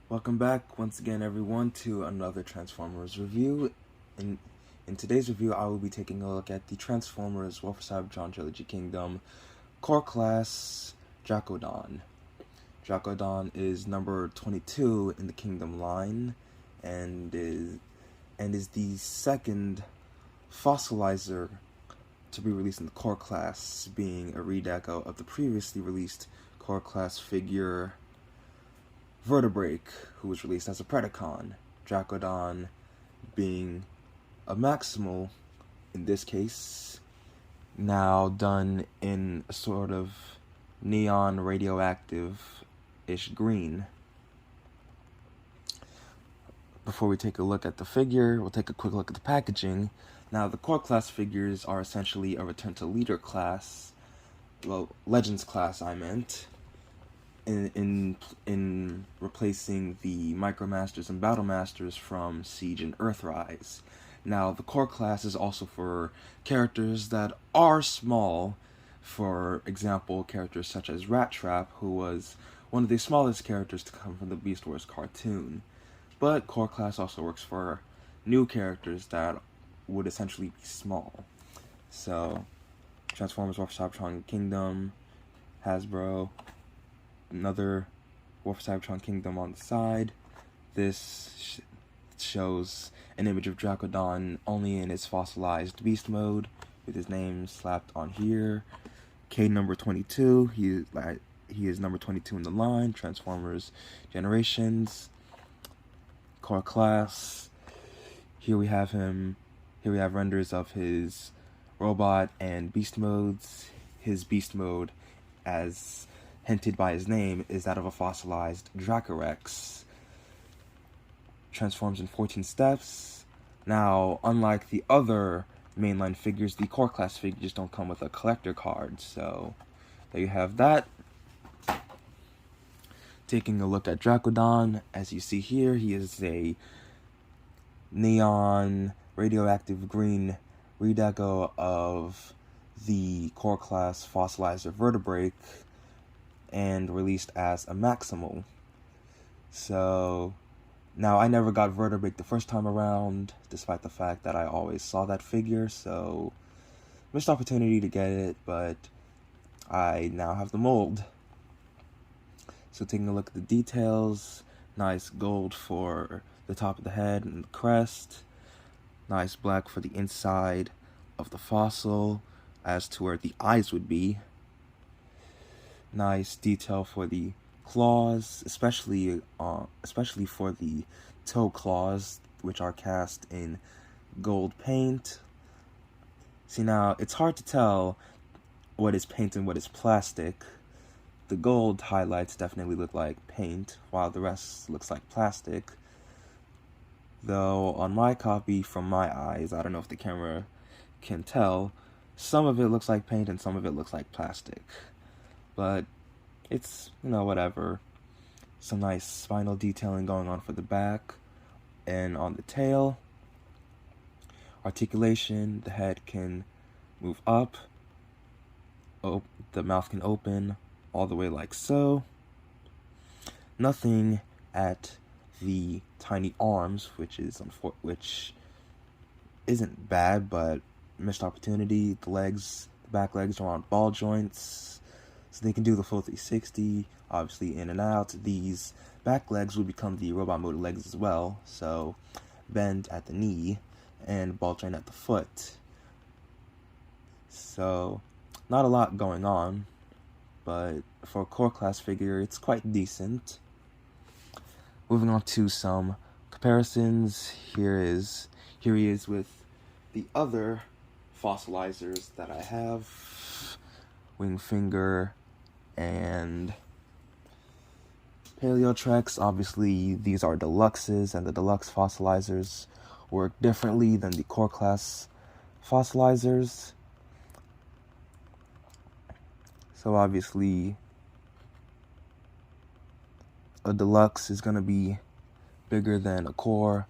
Welcome back once again, everyone, to another Transformers review. In today's review, I will be taking a look at the Transformers War for Cybertron Trilogy Kingdom Core Class Dracodon. Dracodon is number 22 in the Kingdom line, and is the second fossilizer to be released in the Core Class, being a redeco of the previously released Core Class figure Vertebrake, who was released as a Predacon, Dracodon being a Maximal in this case, now done in a sort of neon radioactive-ish green. Before we take a look at the figure, we'll take a quick look at the packaging. Now, the Core Class figures are essentially a return to Leader class, well, Legends class I meant, in replacing the Micromasters and Battlemasters from Siege and Earthrise. Now, the Core Class is also for characters that are small. For example, characters such as Rat Trap, who was one of the smallest characters to come from the Beast Wars cartoon. But Core Class also works for new characters that would essentially be small. So, Transformers War for Cybertron Kingdom, Hasbro, another War for Cybertron Kingdom on the side. This shows an image of Dracodon only in his fossilized beast mode, with his name slapped on here. K number 22, he is number 22 in the line, Transformers Generations, Core Class. Here we have renders of his robot and beast modes. His beast mode, as hinted by his name, is that of a fossilized Dracorex. Transforms in 14 steps. Now, unlike the other mainline figures, the Core Class figures don't come with a collector card, so there you have that. Taking a look at Dracodon, as you see here, he is a neon radioactive green redeco of the Core Class fossilizer Vertebrake, and released as a Maximal. So, now I never got Vertebrake the first time around, despite the fact that I always saw that figure, so missed opportunity to get it, but I now have the mold. So taking a look at the details, nice gold for the top of the head and the crest, nice black for the inside of the fossil as to where the eyes would be. Nice detail for the claws, especially for the toe claws, which are cast in gold paint. See, now it's hard to tell what is paint and what is plastic. The gold highlights definitely look like paint, while the rest looks like plastic. Though on my copy, from my eyes, I don't know if the camera can tell, some of it looks like paint and some of it looks like plastic. But it's, whatever. Some nice spinal detailing going on for the back and on the tail. Articulation, the head can move up. The mouth can open all the way like so. Nothing at the tiny arms, which isn't bad, but missed opportunity. The back legs are on ball joints, so they can do the full 360, obviously in and out. These back legs will become the robot mode legs as well, so bend at the knee and ball joint at the foot. So, not a lot going on, but for a Core Class figure, it's quite decent. Moving on to some comparisons, here he is with the other fossilizers that I have, Wingfinger and Paleotrex. Obviously, these are deluxes, and the deluxe fossilizers work differently than the Core Class fossilizers. So obviously, a deluxe is going to be bigger than a core,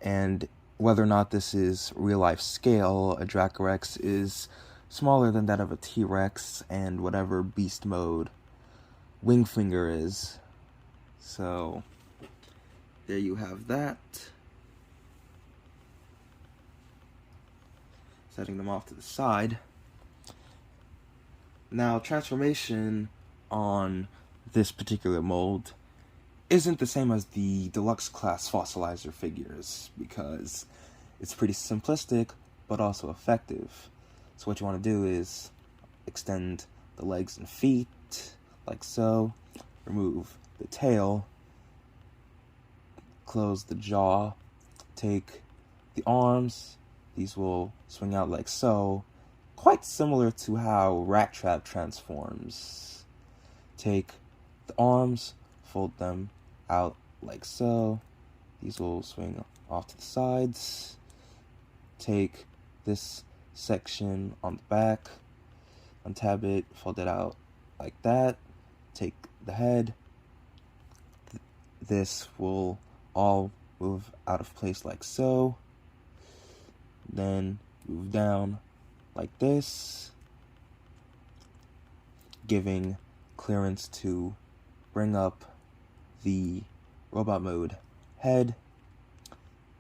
and whether or not this is real-life scale, a Dracorex is smaller than that of a T-Rex and whatever beast mode Wingfinger is. So, there you have that. Setting them off to the side. Now, transformation on this particular mold isn't the same as the deluxe class fossilizer figures, because it's pretty simplistic but also effective. So what you want to do is extend the legs and feet like so, remove the tail, close the jaw, take the arms, these will swing out like so, quite similar to how Rat Trap transforms. Take the arms, fold them out like so, these will swing off to the sides. Take this section on the back, untab it, fold it out like that, take the head, this will all move out of place like so, then move down like this, giving clearance to bring up the robot mode head.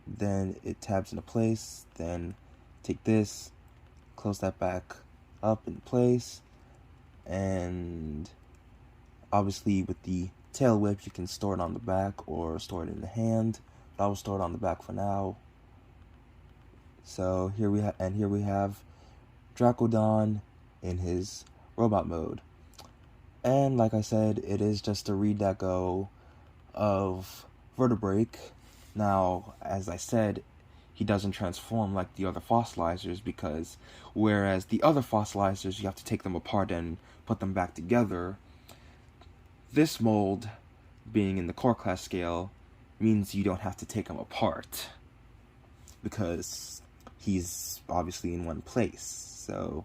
Then it tabs into place, then take this, close that back up in place, and obviously with the tail whip you can store it on the back or store it in the hand, but I will store it on the back for now. So here we have Dracodon in his robot mode. And like I said, it is just a redeco of Vertebrake. Now, as I said, he doesn't transform like the other fossilizers, because whereas the other fossilizers you have to take them apart and put them back together, this mold, being in the core class scale, means you don't have to take him apart, because he's obviously in one place. So,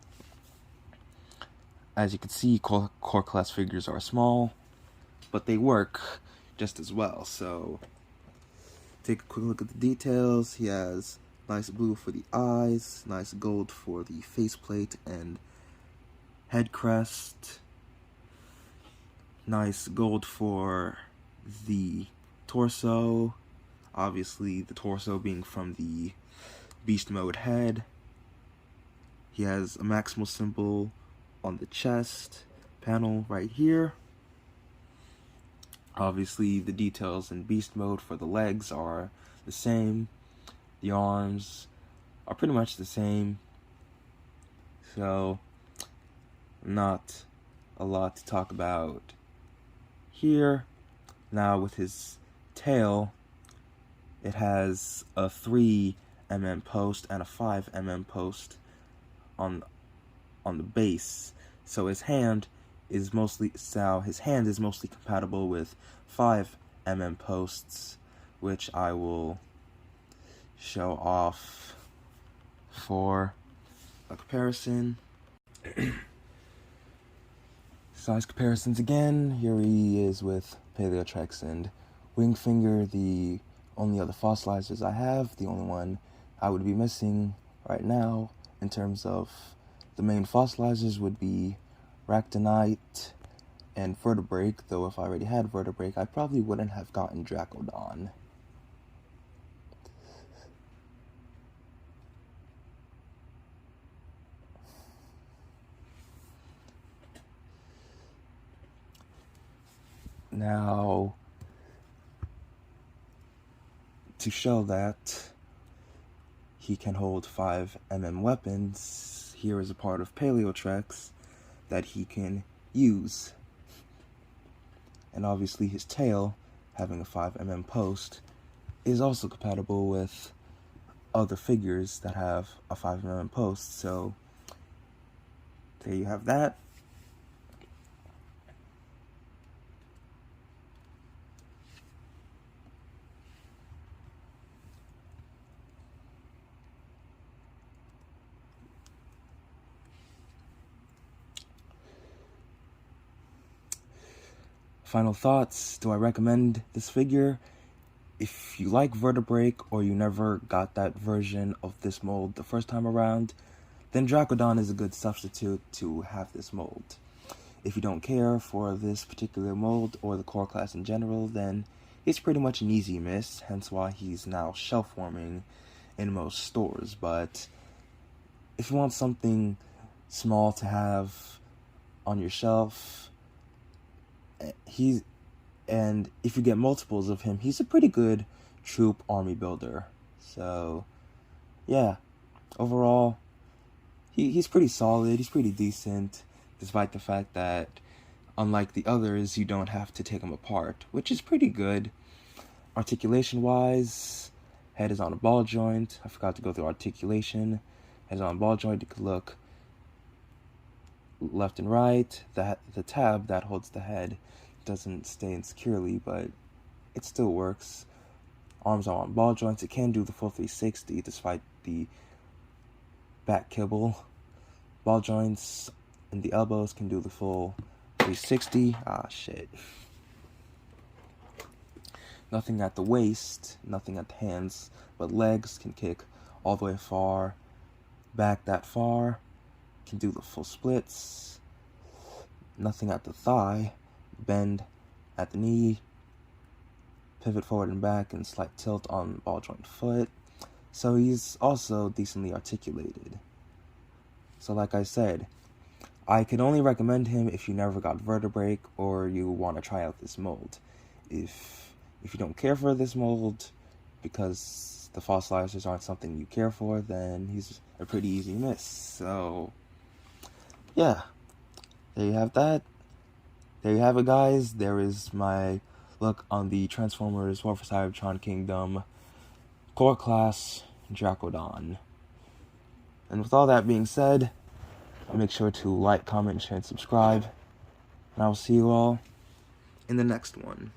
as you can see, core class figures are small, but they work just as well. So, take a quick look at the details. He has nice blue for the eyes, nice gold for the faceplate and head crest, nice gold for the torso, obviously the torso being from the beast mode head. He has a maximal symbol on the chest panel right here. Obviously the details in beast mode for the legs are the same. The arms are pretty much the same. So not a lot to talk about here. Now with his tail, it has a 3mm post and a 5mm post on the base. So his hand is mostly compatible with 5mm posts, which I will show off for a comparison. Size comparisons again. Here he is with Paleotrex and Wingfinger, the only other fossilizers I have, the only one I would be missing right now in terms of the main fossilizers would be Ractonite and Vertebrake, though if I already had Vertebrake, I probably wouldn't have gotten Dracodon. Now, to show that he can hold 5mm weapons, here is a part of Paleotrex that he can use. And obviously his tail, having a 5mm post, is also compatible with other figures that have a 5mm post. So there you have that. Final thoughts. Do I recommend this figure? If you like Vertebrake, or you never got that version of this mold the first time around, then Dracodon is a good substitute to have this mold. If you don't care for this particular mold or the core class in general, then he's pretty much an easy miss, hence why he's now shelf warming in most stores. But if you want something small to have on your shelf, and if you get multiples of him, he's a pretty good troop army builder. So yeah, overall, he's pretty solid, he's pretty decent, despite the fact that, unlike the others, you don't have to take him apart, which is pretty good. Articulation-wise, head is on a ball joint. I forgot to go through articulation. Head is on a ball joint. You can look left and right. The tab that holds the head doesn't stay in securely, but it still works. Arms are on ball joints. It can do the full 360 despite the back kibble. Ball joints and the elbows can do the full 360. Ah, shit. Nothing at the waist, nothing at the hands, but legs can kick all the way far, back that far, can do the full splits. Nothing at the thigh, bend at the knee, pivot forward and back, and slight tilt on ball joint foot. So he's also decently articulated. So like I said, I could only recommend him if you never got vertebrae or you want to try out this mold. If you don't care for this mold because the fossilizers aren't something you care for, then he's a pretty easy miss. So yeah, there you have that. There you have it, guys. There is my look on the Transformers War for Cybertron Kingdom Core Class Dracodon. And with all that being said, make sure to like, comment, share, and subscribe. And I will see you all in the next one.